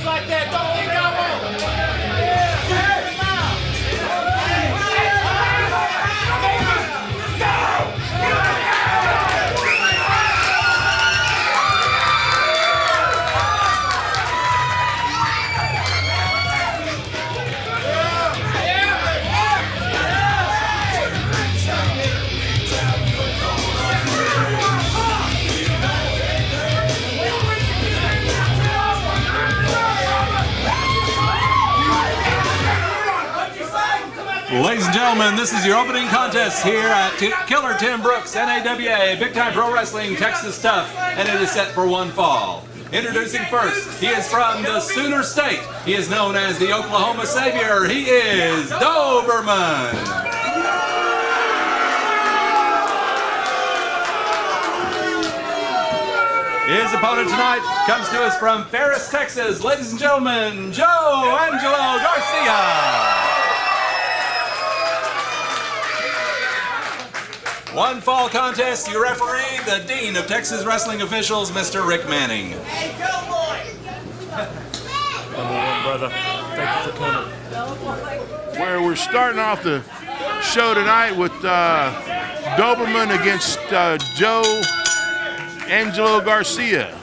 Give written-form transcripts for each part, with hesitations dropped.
hands like that. Don't think I won't. Ladies and gentlemen, this is your opening contest here at Killer Tim Brooks, NAWA, Big Time Pro Wrestling, Texas Tough, and it is set for one fall. Introducing first, he is from the Sooner State. He is known as the Oklahoma Savior. He is Doberman. His opponent tonight comes to us from Ferris, Texas. Ladies and gentlemen, Angelo Garcia. One fall contest, your referee, the Dean of Texas Wrestling Officials, Mr. Rick Manning. Hey, Cowboy! Number one, brother. Thank you for coming. Where we're starting off the show tonight with Doberman against Angelo Garcia.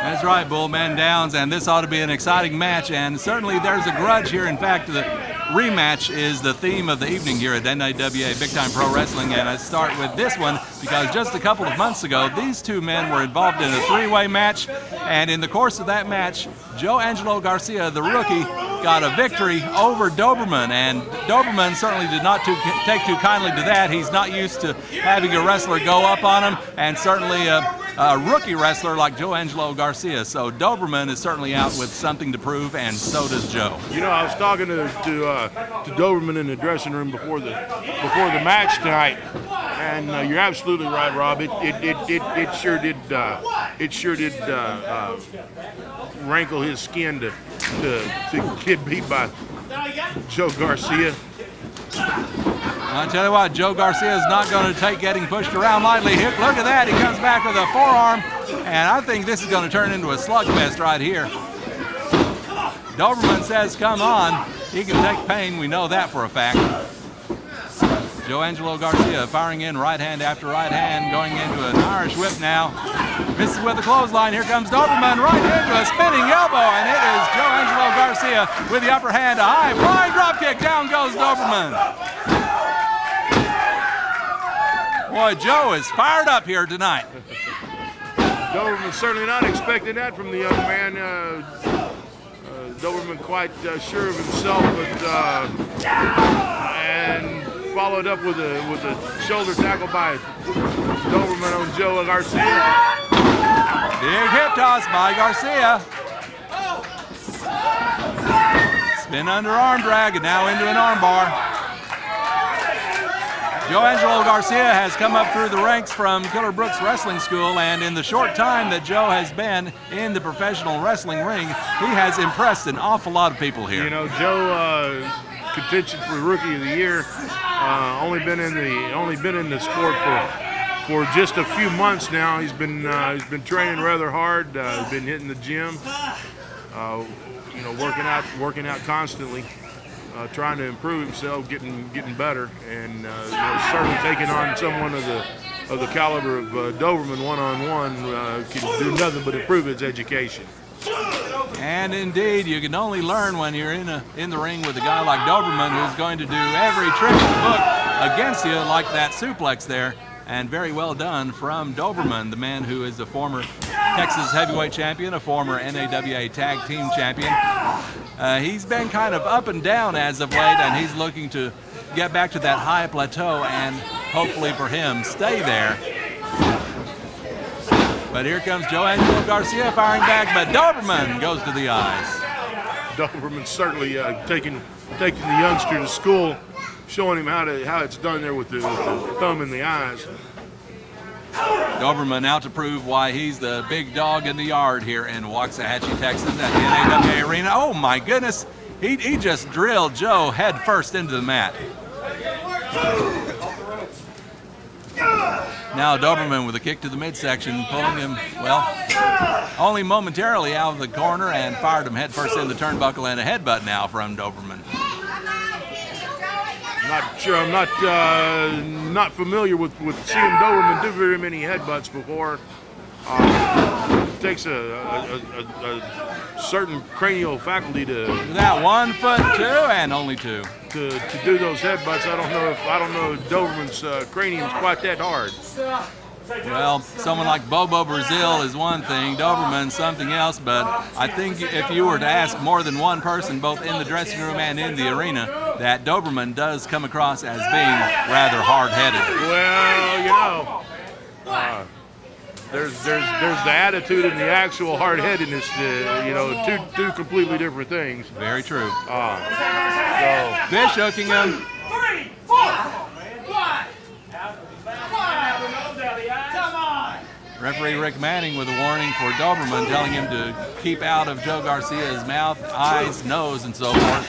That's right, Bullman Downs, and this ought to be an exciting match, and certainly there's a grudge here. In fact, the rematch is the theme of the evening here at NAWA Big Time Pro Wrestling, and I start with this one because just a couple of months ago, these two men were involved in a three-way match, and in the course of that match, Angelo Garcia, the rookie, got a victory over Doberman, and Doberman certainly did not take too kindly to that. He's not used to having a wrestler go up on him, and certainly a rookie wrestler like Angelo Garcia. So Doberman is certainly out with something to prove, and so does Joe. You know, I was talking to Doberman in the dressing room before the match tonight, and you're absolutely right, Rob. It sure did rankle his skin to get beat by Joe Garcia. I tell you what, Joe Garcia is not going to take getting pushed around lightly. Here, look at that. He comes back with a forearm, and I think this is going to turn into a slugfest right here. Doberman says, come on. He can take pain. We know that for a fact. Angelo Garcia firing in right hand after right hand, going into an Irish whip now. Misses with a clothesline. Here comes Doberman right into a spinning elbow, and it is Angelo Garcia with the upper hand. A high flying drop kick. Down goes Doberman. Boy, Joe is fired up here tonight. Doberman certainly not expecting that from the young man. Doberman quite sure of himself, and followed up with a shoulder tackle by Doberman on Joe Garcia. Big hip toss by Garcia. Spin under arm drag, and now into an arm bar. Angelo Garcia has come up through the ranks from Killer Brooks Wrestling School, and in the short time that Joe has been in the professional wrestling ring, he has impressed an awful lot of people here. You know, Joe contention for Rookie of the Year. Only been in the sport for just a few months now. He's been training rather hard. Been hitting the gym. You know, working out constantly. Trying to improve himself, getting better, and you know, certainly taking on someone of the caliber of Doberman one-on-one can do nothing but improve his education. And indeed, you can only learn when you're in the ring with a guy like Doberman, who's going to do every trick in the book against you, like that suplex there. And very well done from Doberman, the man who is a former Texas heavyweight champion, a former NAWA tag team champion. He's been kind of up and down as of late, and he's looking to get back to that high plateau and hopefully for him stay there. But here comes Angelo Garcia firing back, but Doberman goes to the eyes. Doberman certainly taking the youngster to school, showing him how it's done there with the thumb in the eyes. Doberman out to prove why he's the big dog in the yard here in Waxahachie, Texas at the NAWA Arena. Oh my goodness, he just drilled Joe head first into the mat. Now Doberman with a kick to the midsection, pulling him, well, only momentarily out of the corner and fired him head first in the turnbuckle, and a headbutt now from Doberman. Not sure. I'm not familiar with seeing Doberman do very many headbutts before. It takes a certain cranial faculty to That 1 foot 2 and only 2. to do those headbutts. I don't know if Doberman's cranium's quite that hard. Well, someone like Bobo Brazil is one thing, Doberman something else, but I think if you were to ask more than one person, both in the dressing room and in the arena, that Doberman does come across as being rather hard-headed. Well, there's the attitude and the actual hard-headedness, two completely different things. Very true. So Fish hooking him. 3, 4, 1. Come on. Referee Rick Manning with a warning for Doberman, telling him to keep out of Joe Garcia's mouth, eyes, nose, and so forth.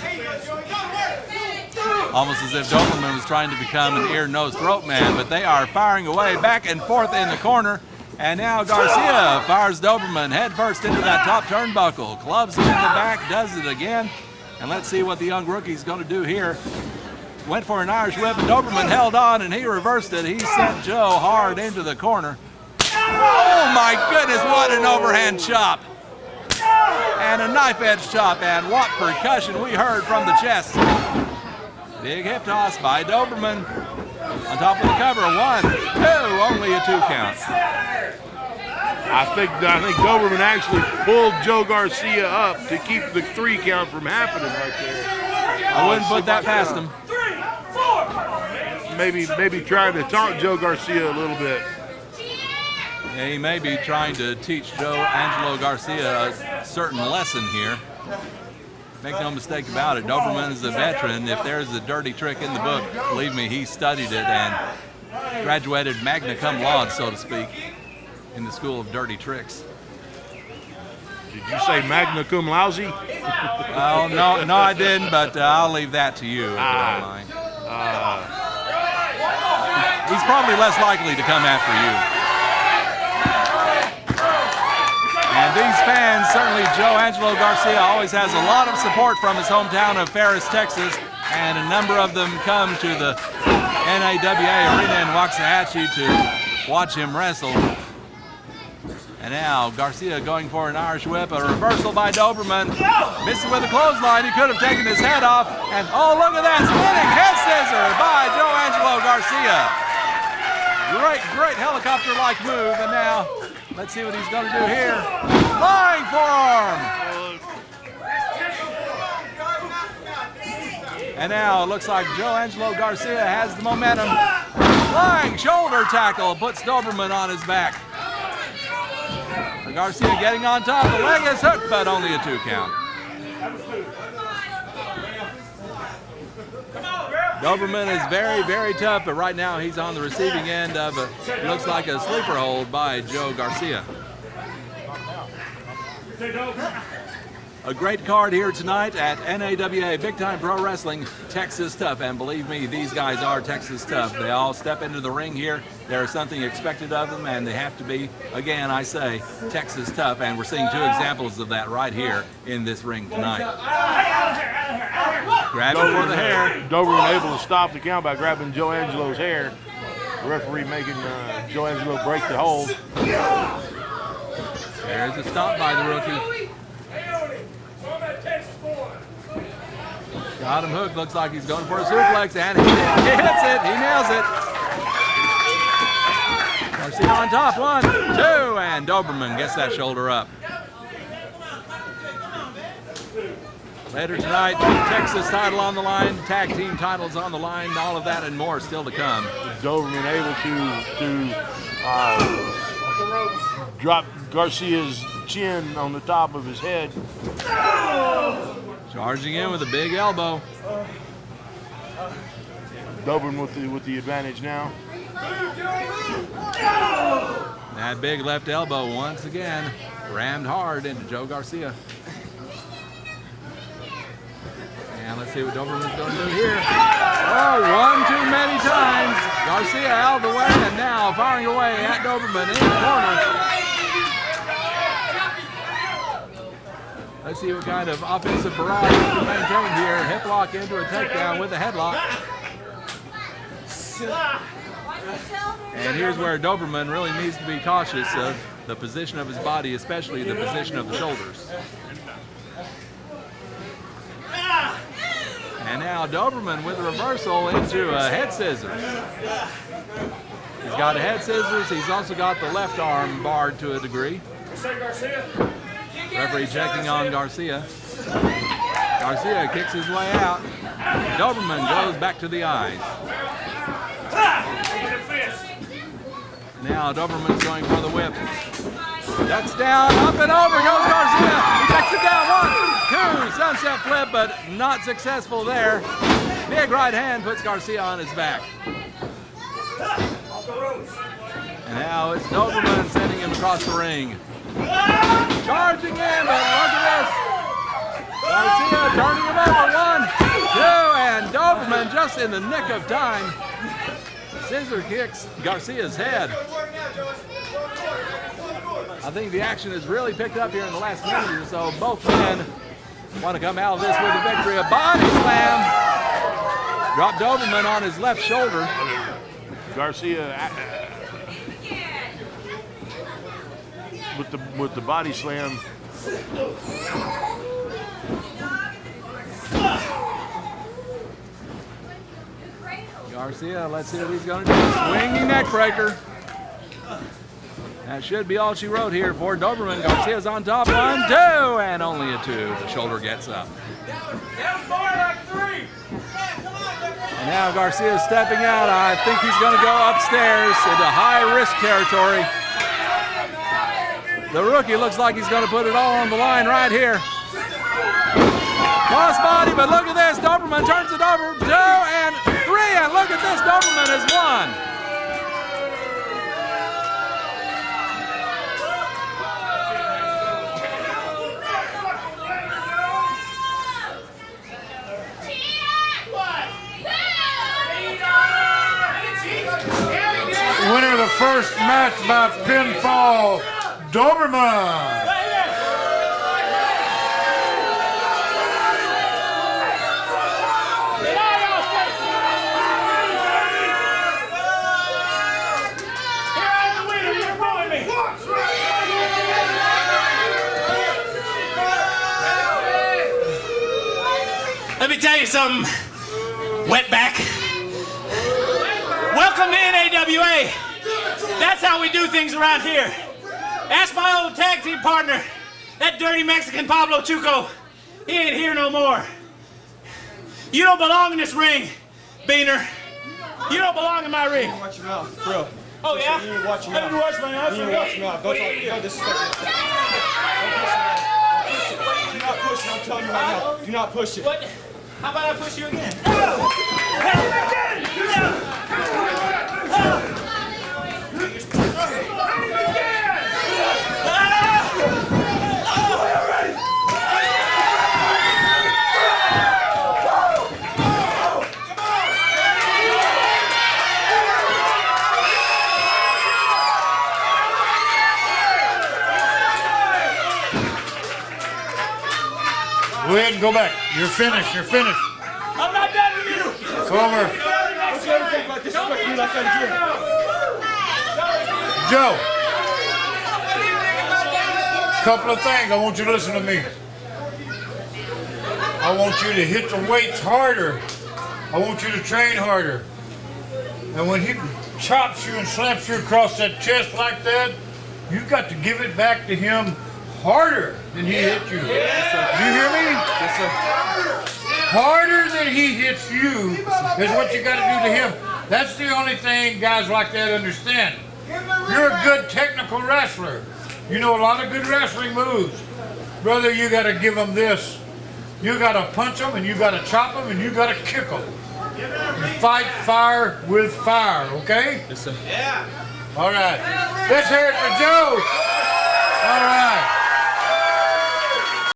Almost as if Doberman was trying to become an ear, nose, throat man, but they are firing away back and forth in the corner. And now Garcia fires Doberman head first into that top turnbuckle, clubs him in the back, does it again. And let's see what the young rookie's going to do here. Went for an Irish whip, and Doberman held on, and he reversed it. He sent Joe hard into the corner. Oh my goodness, what an overhand chop. And a knife edge chop, and what percussion we heard from the chest. Big hip toss by Doberman. On top of the cover, 1, 2, only a 2 count. I think Doberman actually pulled Joe Garcia up to keep the 3 count from happening right there. I wouldn't put that past him. 3, 4. Maybe trying to taunt Joe Garcia a little bit. Yeah, he may be trying to teach Angelo Garcia a certain lesson here. Make no mistake about it, Doberman is a veteran. If there's a dirty trick in the book, believe me, he studied it and graduated magna cum laude, so to speak, in the school of dirty tricks. Did you say magna cum laude? Oh, no, I didn't, but I'll leave that to you if you don't mind. He's probably less likely to come after you. And these fans, certainly Joe Angelo Garcia always has a lot of support from his hometown of Ferris, Texas, and a number of them come to the NAWA arena in Waxahachie to watch him wrestle. And now Garcia going for an Irish whip, a reversal by Doberman, missing with a clothesline. He could have taken his head off, and oh, look at that spinning head scissor by Joe Angelo Garcia. Great helicopter-like move, and now let's see what he's going to do here. Flying forearm! And now it looks like Joe Angelo Garcia has the momentum. Flying shoulder tackle puts Doberman on his back. Garcia getting on top. The leg is hooked, but only a 2 count. Doberman is very tough, but right now he's on the receiving end of it looks like a sleeper hold by Joe Garcia. A great card here tonight at NAWA Big Time Pro Wrestling, Texas Tough. And believe me, these guys are Texas Tough. They all step into the ring here. There is something expected of them, and they have to be, again, I say, Texas Tough. And we're seeing 2 examples of that right here in this ring tonight. Grabbing for the hair. Doberman able to stop the count by grabbing Joe Angelo's hair. The referee making Joe Angelo break the hold. There's a stop by the rookie. Got him hooked. Looks like he's going for a suplex, and he hits it. He nails it. Garcia on top. 1, 2, and Doberman gets that shoulder up. Later tonight, Texas title on the line, tag team titles on the line, all of that and more still to come. Doberman able to drop Garcia's chin on the top of his head. Charging in with a big elbow. Doberman with the advantage now. That big left elbow once again rammed hard into Joe Garcia. And let's see what Doberman's going to do here. Oh, one too many times. Garcia out of the way, and now firing away at Doberman in the corner. Let's see what kind of offensive barrage he can maintain here. Hip lock into a takedown with a headlock. And here's where Doberman really needs to be cautious of the position of his body, especially the position of the shoulders. And now Doberman with a reversal into a head scissors. He's got a head scissors. He's also got the left arm barred to a degree. Referee checking on Garcia. Garcia kicks his way out. Doberman goes back to the eyes. Now Doberman's going for the whip. Ducks down, up and over goes Garcia. He takes it down, 1, 2, sunset flip, but not successful there. Big right hand puts Garcia on his back. And now it's Doberman sending him across the ring. Charging in, but look at this. Garcia turning him over, 1, 2, and Doberman just in the nick of time. Scissor kicks Garcia's head. I think the action has really picked up here in the last minute or so. Both men want to come out of this with a victory. A body slam. Dropped Doberman on his left shoulder. Garcia with the body slam. Garcia, let's see what he's going to do. Swinging neck breaker. That should be all she wrote here for Doberman. Garcia's on top, 1, 2, and only a 2. The shoulder gets up. And now Garcia's stepping out. I think he's going to go upstairs into high-risk territory. The rookie looks like he's going to put it all on the line right here. Cross body, but look at this. Doberman turns it over, 2 and 3, and look at this. Doberman has won. Winner of the first match by pinfall, Doberman. Let me tell you something, wetback. Welcome to NAWA. That's how we do things around here. Ask my old tag team partner, that dirty Mexican Pablo Chuco. He ain't here no more. You don't belong in this ring, Beaner. You don't belong in my ring. Watch your mouth, bro. Oh, yeah? You need to watch your I mouth. didn't watch my mouth. You need to watch your mouth. Don't disrespect me. Do not push it. I'm telling you right now. Do not push it. What? How about I push you again? Go ahead and go back. You're finished. You're finished. I'm not done with you. It's over. Don't you ever think about disrespecting me like that again. Joe. Couple of things. I want you to listen to me. I want you to hit the weights harder. I want you to train harder. And when he chops you and slaps you across that chest like that, you've got to give it back to him harder than he hit you. Do you hear me? Yes, sir. Harder than he hits you is what you got to do to him. That's the only thing guys like that understand. You're a good technical wrestler. You know a lot of good wrestling moves. Brother, you got to give them this. You got to punch them, and you got to chop them, and you got to kick them. You fight fire with fire, okay? Yes, sir. All right. Let's hear it for Joe.